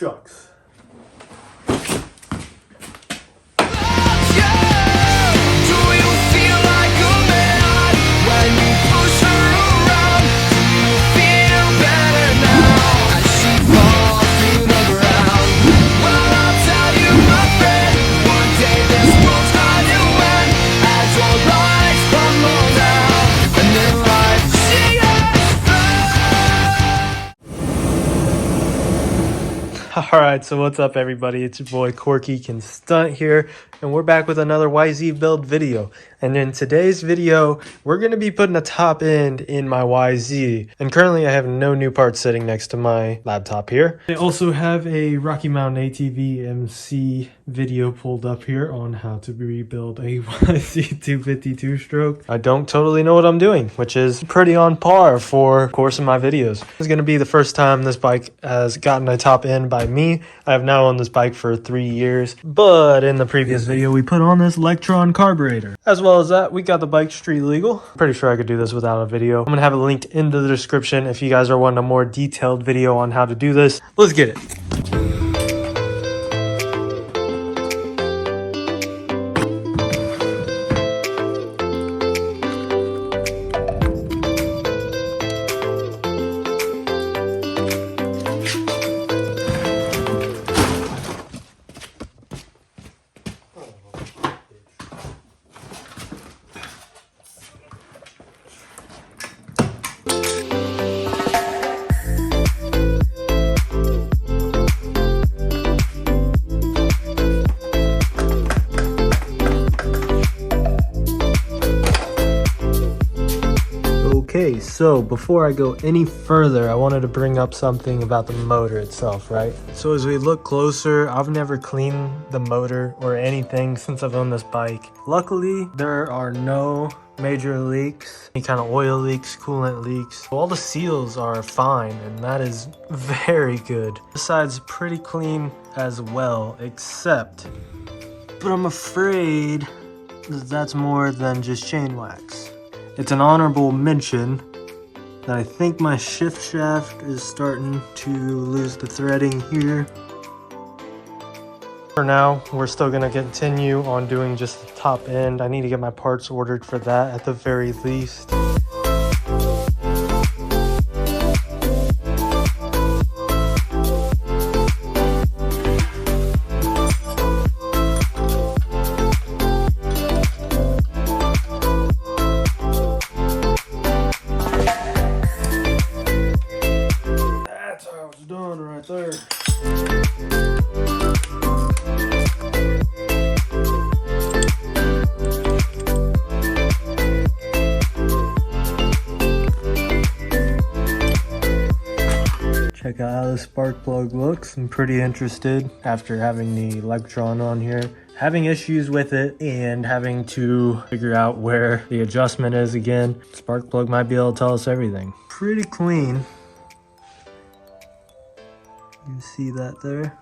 shucks. Alright, so what's up everybody? It's your boy CorkyCanStunt here, and we're back with another YZ build video. And in today's video, we're going to be putting a top end in my YZ. And currently I have no new parts sitting next to my laptop here. I also have a Rocky Mountain ATV MC video pulled up here on how to rebuild a YZ250 two-stroke. I don't totally know what I'm doing, which is pretty on par for the course of my videos. This is going to be the first time this bike has gotten a top end by me. I have now owned this bike for 3 years, but in the previous video we put on this Electron carburetor. As well as that, we got the bike street legal. Pretty sure I could do this without a video. I'm gonna have it linked in the description if you guys are wanting a more detailed video on how to do this. Let's get it. Okay, so before I go any further, I wanted to bring up something about the motor itself, right? So as we look closer, I've never cleaned the motor or anything since I've owned this bike. Luckily, there are no major leaks, any kind of oil leaks, coolant leaks. All the seals are fine, and that is very good. Besides, pretty clean as well, except, but I'm afraid that that's more than just chain wax. It's an honorable mention that I think my shift shaft is starting to lose the threading here. For now, we're still gonna continue on doing just the top end. I need to get my parts ordered for that at the very least. Check out how the spark plug looks. I'm pretty interested after having the Electron on here, having issues with it and having to figure out where the adjustment is again. Spark plug might be able to tell us everything. Pretty clean. You see that there?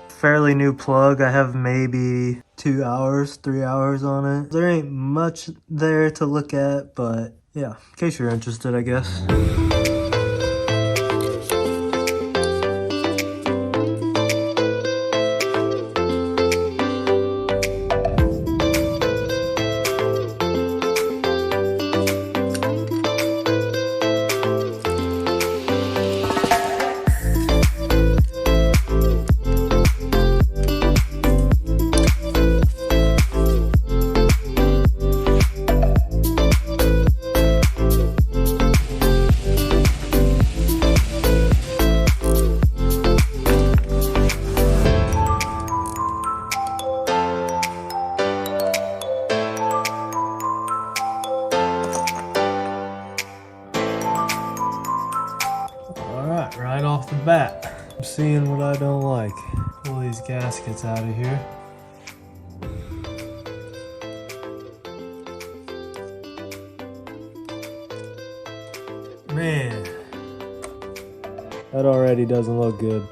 Fairly new plug. I have maybe 2 hours, 3 hours on it. There ain't much there to look at, but yeah, in case you're interested, I guess. Right off the bat, I'm seeing what I don't like. Pull these gaskets out of here. Man, that already doesn't look good.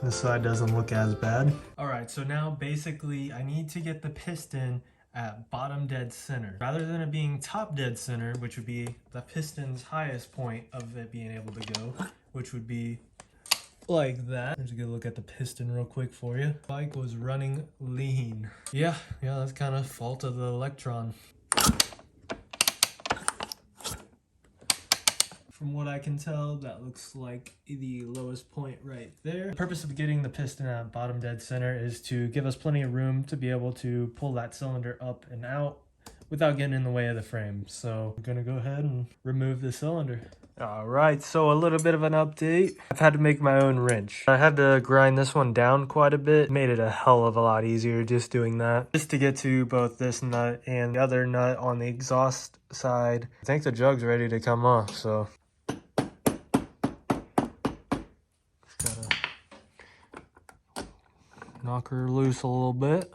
This side doesn't look as bad. Alright, so now basically I need to get the piston at bottom dead center. Rather than it being top dead center, which would be the piston's highest point of it being able to go, which would be like that. Here's a good look at the piston real quick for you. Bike was running lean. Yeah, that's kind of fault of the Electron. From what I can tell, that looks like the lowest point right there. The purpose of getting the piston at bottom dead center is to give us plenty of room to be able to pull that cylinder up and out without getting in the way of the frame. So I'm gonna go ahead and remove the cylinder. All right, so a little bit of an update. I've had to make my own wrench. I had to grind this one down quite a bit. Made it a hell of a lot easier just doing that. Just to get to both this nut and the other nut on the exhaust side. I think the jug's ready to come off, so. Gotta knock her loose a little bit.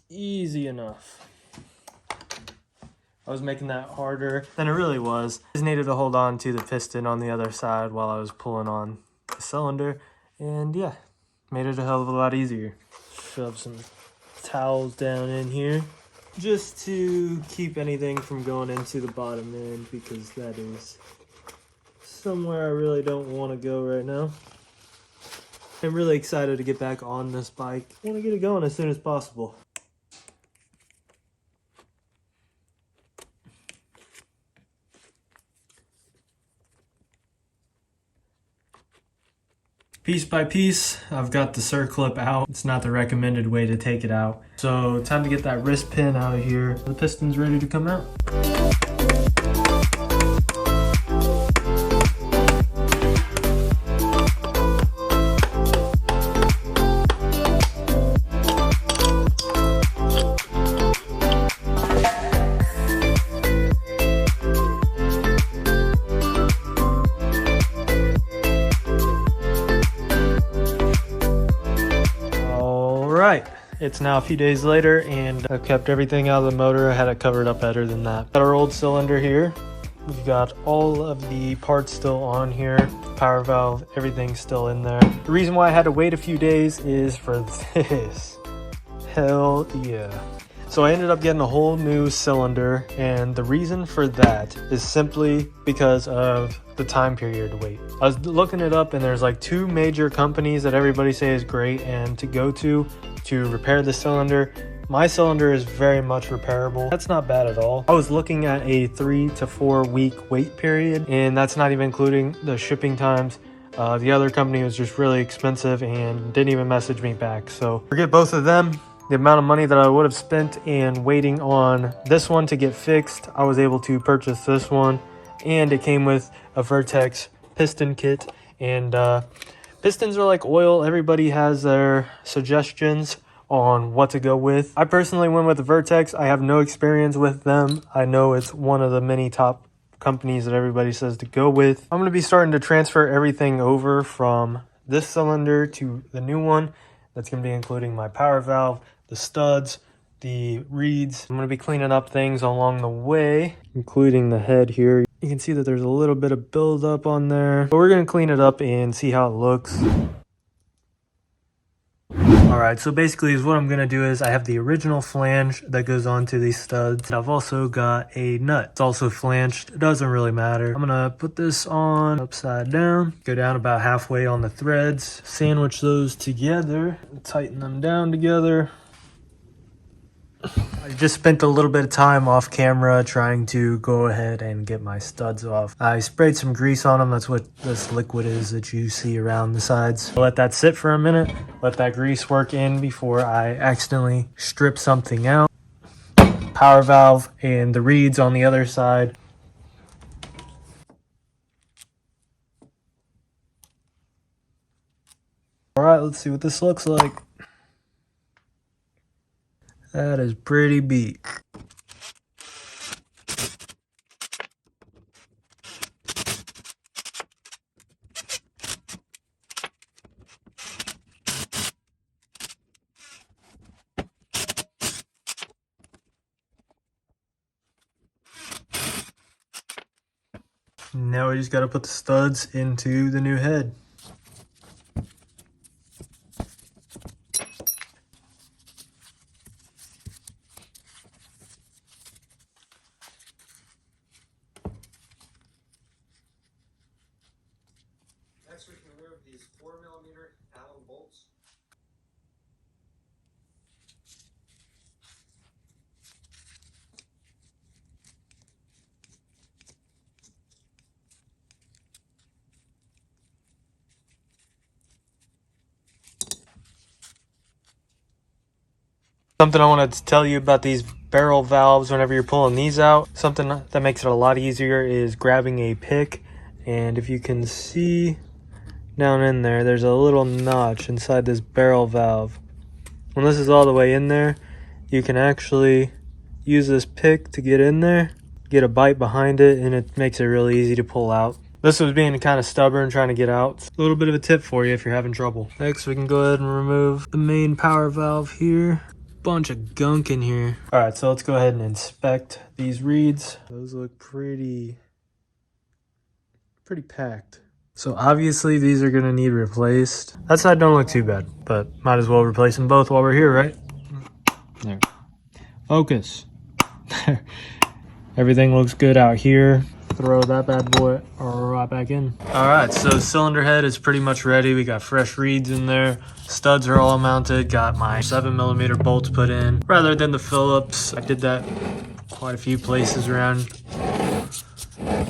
Easy enough. I was making that harder than it really was. I just needed to hold on to the piston on the other side while I was pulling on the cylinder. And yeah, made it a hell of a lot easier. Shove some towels down in here just to keep anything from going into the bottom end, because that is somewhere I really don't want to go right now. I'm really excited to get back on this bike. I want to get it going as soon as possible. Piece by piece, I've got the circlip out. It's not the recommended way to take it out. So time to get that wrist pin out of here. The piston's ready to come out. Right, it's now a few days later and I've kept everything out of the motor. I had it covered up better than that. Got our old cylinder here. We've got all of the parts still on here. Power valve, everything's still in there. The reason why I had to wait a few days is for this. Hell yeah. So I ended up getting a whole new cylinder, and the reason for that is simply because of the time period to wait. I was looking it up and there's like 2 major companies that everybody say is great and to go to repair the cylinder. My cylinder is very much repairable. That's not bad at all. I was looking at a 3 to 4 week wait period, and that's not even including the shipping times. The other company was just really expensive and didn't even message me back. So forget both of them. The amount of money that I would have spent in waiting on this one to get fixed, I was able to purchase this one, and it came with a Vertex piston kit. And pistons are like oil. Everybody has their suggestions on what to go with. I personally went with the Vertex. I have no experience with them. I know it's one of the many top companies that everybody says to go with. I'm going to be starting to transfer everything over from this cylinder to the new one. That's going to be including my power valve, the studs, the reeds. I'm going to be cleaning up things along the way, including the head here. You can see that there's a little bit of buildup on there, but we're going to clean it up and see how it looks. Alright, so basically is what I'm going to do is I have the original flange that goes onto these studs. I've also got a nut. It's also flanged. It doesn't really matter. I'm going to put this on upside down, go down about halfway on the threads, sandwich those together, tighten them down together. I just spent a little bit of time off camera trying to go ahead and get my studs off. I sprayed some grease on them. That's what this liquid is that you see around the sides. I'll let that sit for a minute. Let that grease work in before I accidentally strip something out. Power valve and the reeds on the other side. All right, let's see what this looks like. That is pretty beat. Now we just got to put the studs into the new head. Something I wanted to tell you about these barrel valves whenever you're pulling these out, something that makes it a lot easier is grabbing a pick. And if you can see down in there, there's a little notch inside this barrel valve. When this is all the way in there, you can actually use this pick to get in there, get a bite behind it, and it makes it really easy to pull out. This was being kind of stubborn trying to get out. A little bit of a tip for you if you're having trouble. Next, we can go ahead and remove the main power valve here. Bunch of gunk in here. All right, so let's go ahead and inspect these reeds. Those look pretty packed. So obviously these are gonna need replaced. That side don't look too bad, but might as well replace them both while we're here, right? There. Focus. Everything looks good out here. Throw that bad boy right back in. All right, so cylinder head is pretty much ready. We got fresh reeds in there. Studs are all mounted. Got my 7mm bolts put in rather than the Phillips. I did that quite a few places around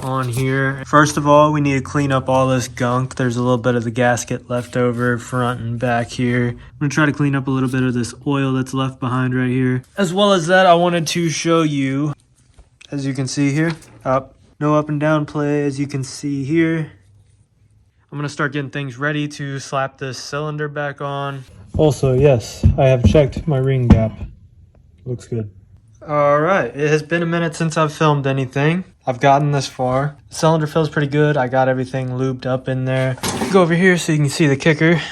on here. First of all, we need to clean up all this gunk. There's a little bit of the gasket left over front and back here. I'm gonna try to clean up a little bit of this oil that's left behind right here. As well as that, I wanted to show you, as you can see here, no up and down play, as you can see here. I'm gonna start getting things ready to slap this cylinder back on. Also, yes, I have checked my ring gap. Looks good. All right, it has been a minute since I've filmed anything. I've gotten this far. The cylinder feels pretty good. I got everything lubed up in there. Go over here so you can see the kicker.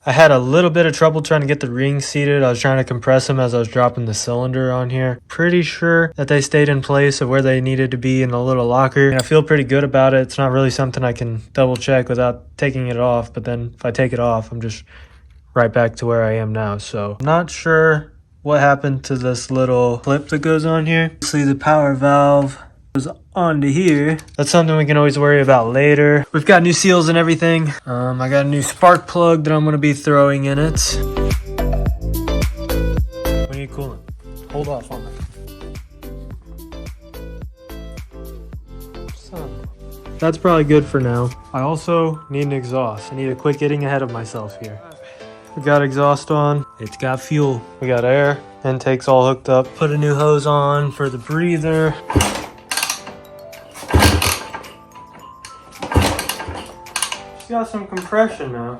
I had a little bit of trouble trying to get the rings seated. I was trying to compress them as I was dropping the cylinder on here. Pretty sure that they stayed in place of where they needed to be in the little locker. And I feel pretty good about it. It's not really something I can double check without taking it off. But then if I take it off, I'm just right back to where I am now. So I'm not sure what happened to this little clip that goes on here. See, the power valve goes onto here. That's something we can always worry about later. We've got new seals and everything. I got a new spark plug that I'm going to be throwing in it. We need coolant. Hold off on that. That's probably good for now. I also need an exhaust. I need to quit getting ahead of myself here. We got exhaust on. It's got fuel. We got air. Intake's all hooked up. Put a new hose on for the breather. Got some compression now.